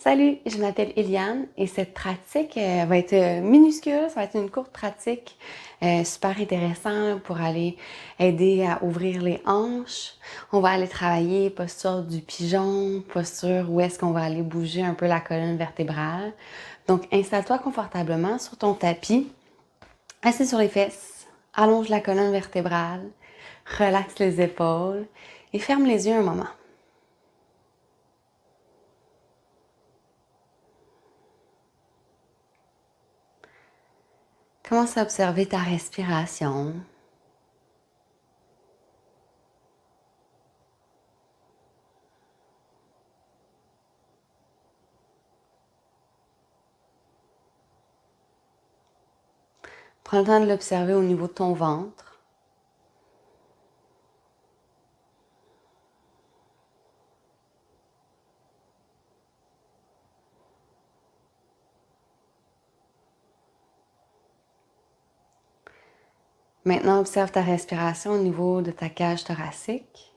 Salut, je m'appelle Eliane et cette pratique va être minuscule, ça va être une courte pratique super intéressante pour aller aider à ouvrir les hanches. On va aller travailler posture du pigeon, posture où est-ce qu'on va aller bouger un peu la colonne vertébrale. Donc installe-toi confortablement sur ton tapis, assis sur les fesses, allonge la colonne vertébrale, relaxe les épaules et ferme les yeux un moment. Commence à observer ta respiration. Prends le temps de l'observer au niveau de ton ventre. Maintenant, observe ta respiration au niveau de ta cage thoracique.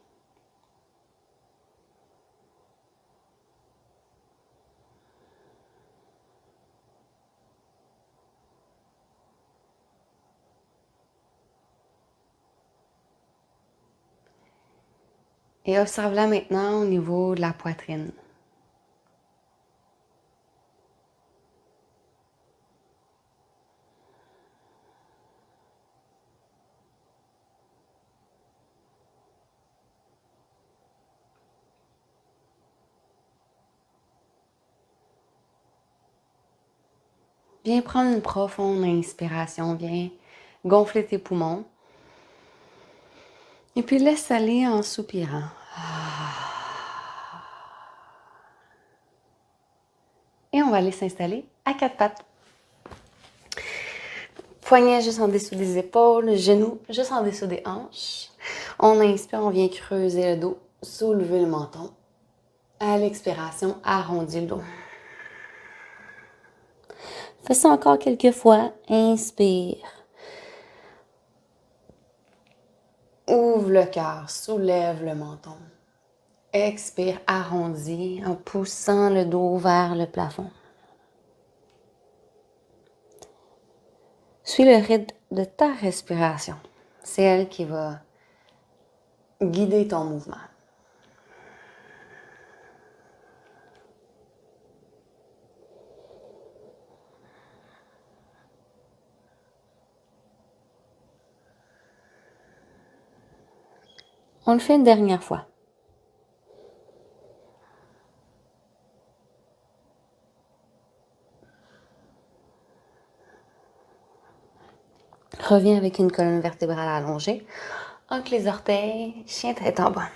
Et observe-la maintenant au niveau de la poitrine. Viens prendre une profonde inspiration. Viens gonfler tes poumons. Et puis laisse aller en soupirant. Et on va aller s'installer à quatre pattes. Poignets juste en dessous des épaules, genoux juste en dessous des hanches. On inspire, on vient creuser le dos, soulever le menton. À l'expiration, arrondis le dos. Fais ça encore quelques fois. Inspire. Ouvre le cœur, soulève le menton. Expire, arrondis en poussant le dos vers le plafond. Suis le rythme de ta respiration. C'est elle qui va guider ton mouvement. On le fait une dernière fois. Reviens avec une colonne vertébrale allongée. Entre les orteils, chien tête en bas.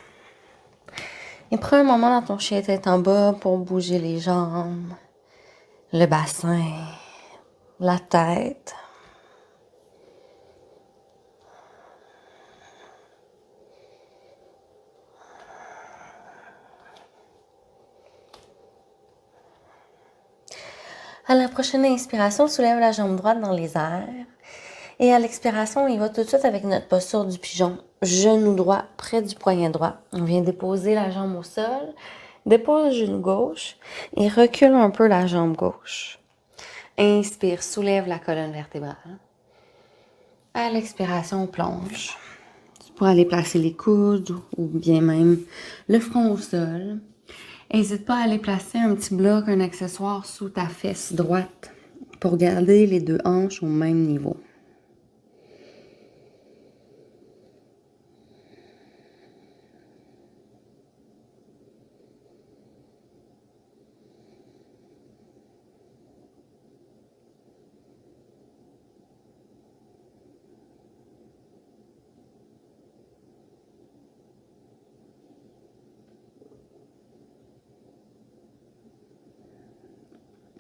Et prends un moment dans ton chien tête en bas pour bouger les jambes, le bassin, la tête. À la prochaine inspiration, soulève la jambe droite dans les airs. Et à l'expiration, on y va tout de suite avec notre posture du pigeon. Genou droit près du poignet droit. On vient déposer la jambe au sol. Dépose le genou gauche et recule un peu la jambe gauche. Inspire, soulève la colonne vertébrale. À l'expiration, on plonge. Tu pourras aller placer les coudes ou bien même le front au sol. N'hésite pas à aller placer un petit bloc, un accessoire sous ta fesse droite pour garder les deux hanches au même niveau.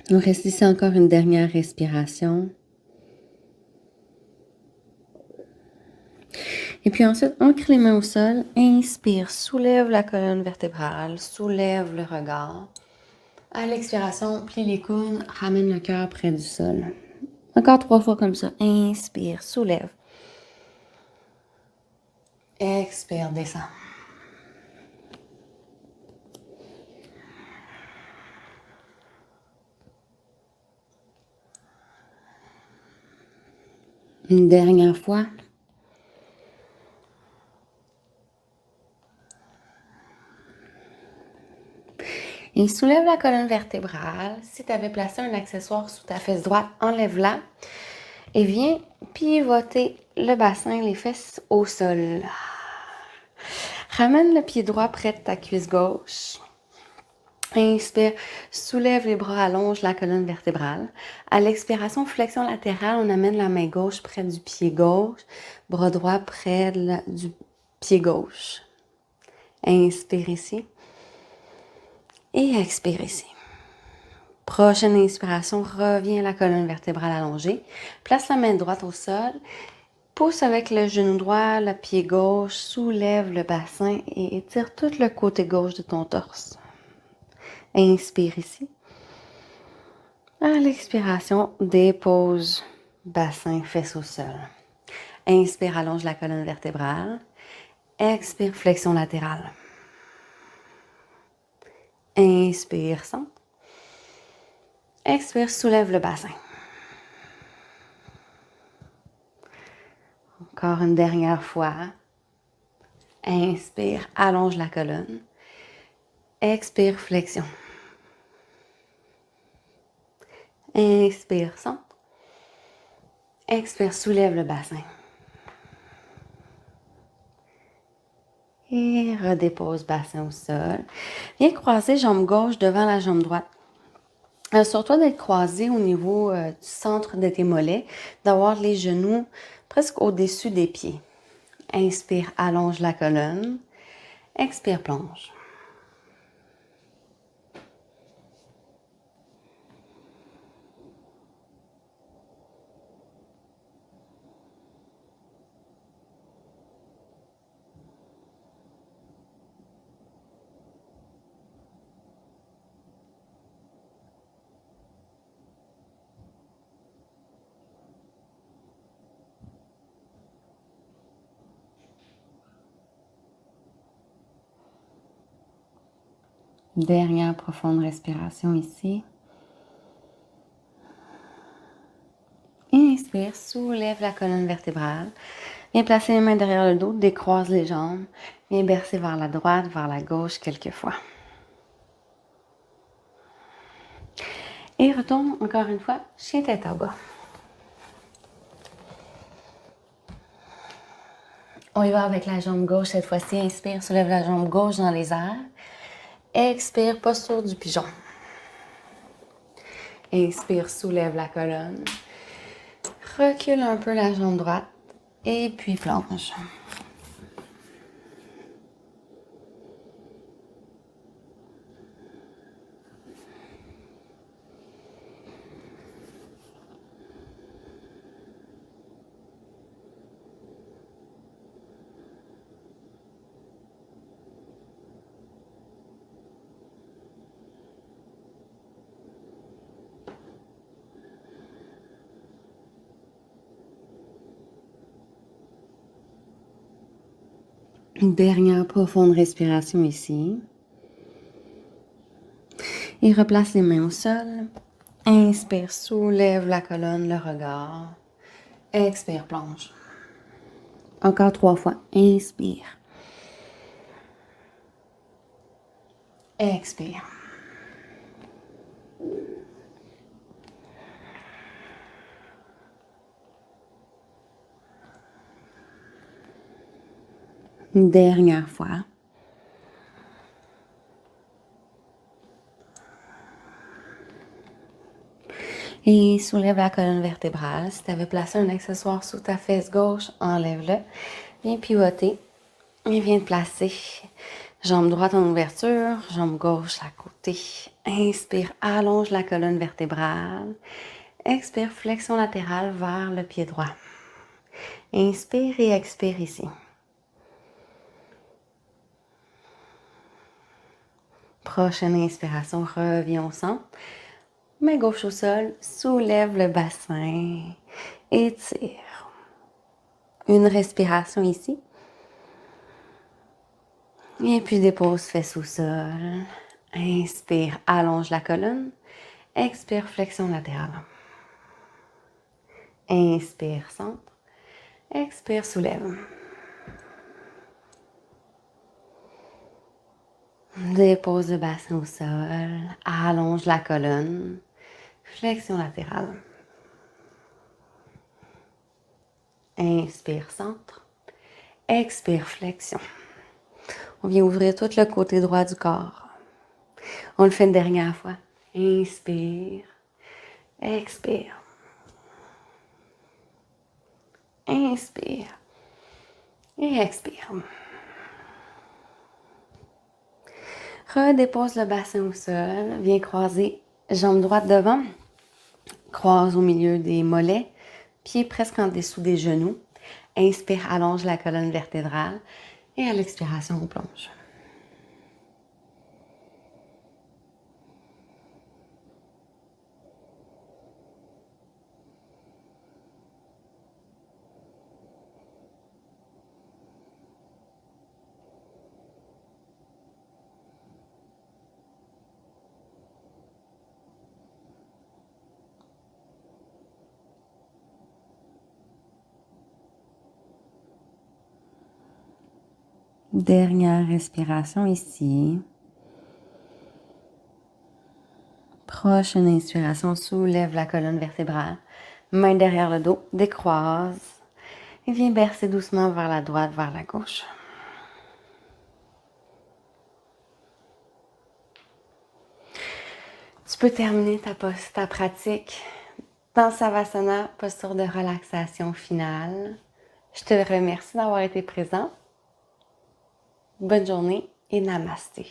On reste ici encore une dernière respiration. Et puis ensuite, ancre les mains au sol. Inspire, soulève la colonne vertébrale, soulève le regard. À l'expiration, plie les coudes, ramène le cœur près du sol. Encore 3 fois comme ça. Inspire, soulève. Expire, descend. Une dernière fois. Et soulève la colonne vertébrale. Si tu avais placé un accessoire sous ta fesse droite, enlève-la. Et viens pivoter le bassin, les fesses au sol. Ramène le pied droit près de ta cuisse gauche. Inspire, soulève les bras, allonge la colonne vertébrale. À l'expiration, flexion latérale, on amène la main gauche près du pied gauche, bras droit près du pied gauche. Inspire ici. Et expire ici. Prochaine inspiration, reviens à la colonne vertébrale allongée. Place la main droite au sol. Pousse avec le genou droit, le pied gauche, soulève le bassin et étire tout le côté gauche de ton torse. Inspire ici. À l'expiration, dépose bassin, fesses au sol. Inspire, allonge la colonne vertébrale. Expire, flexion latérale. Inspire, centre. Expire, soulève le bassin. Encore une dernière fois. Inspire, allonge la colonne. Expire, flexion. Inspire, centre. Expire, soulève le bassin. Et redépose bassin au sol. Viens croiser jambe gauche devant la jambe droite. Assure-toi d'être croisé au niveau du centre de tes mollets, d'avoir les genoux presque au-dessus des pieds. Inspire, allonge la colonne. Expire, plonge. Dernière profonde respiration ici. Inspire, soulève la colonne vertébrale. Viens placer les mains derrière le dos, décroise les jambes. Viens bercer vers la droite, vers la gauche quelques fois. Et retourne encore une fois, chien tête en bas. On y va avec la jambe gauche cette fois-ci. Inspire, soulève la jambe gauche dans les airs. Expire, posture du pigeon. Inspire, soulève la colonne. Recule un peu la jambe droite. Et puis plonge. Une dernière profonde respiration ici. Et replace les mains au sol. Inspire, soulève la colonne, le regard. Expire, plonge. Encore 3 fois. Inspire. Expire. Une dernière fois. Et soulève la colonne vertébrale. Si tu avais placé un accessoire sous ta fesse gauche, enlève-le. Viens pivoter. Et viens te placer. Jambe droite en ouverture, jambe gauche à côté. Inspire, allonge la colonne vertébrale. Expire, flexion latérale vers le pied droit. Inspire et expire ici. Prochaine inspiration, reviens au centre. Main gauche au sol, soulève le bassin, étire. Une respiration ici. Et puis dépose fesses au sol. Inspire, allonge la colonne. Expire, flexion latérale. Inspire, centre. Expire, soulève. Dépose le bassin au sol, allonge la colonne, flexion latérale. Inspire, centre. Expire, flexion. On vient ouvrir tout le côté droit du corps. On le fait une dernière fois. Inspire. Expire. Inspire. Et expire. Redépose le bassin au sol. Viens croiser jambe droite devant. Croise au milieu des mollets. Pieds presque en dessous des genoux. Inspire, allonge la colonne vertébrale. Et à l'expiration, on plonge. Dernière respiration ici. Prochaine inspiration, soulève la colonne vertébrale. Main derrière le dos, décroise. Et viens bercer doucement vers la droite, vers la gauche. Tu peux terminer ta pratique dans Savasana, posture de relaxation finale. Je te remercie d'avoir été présent. Bonne journée et namasté.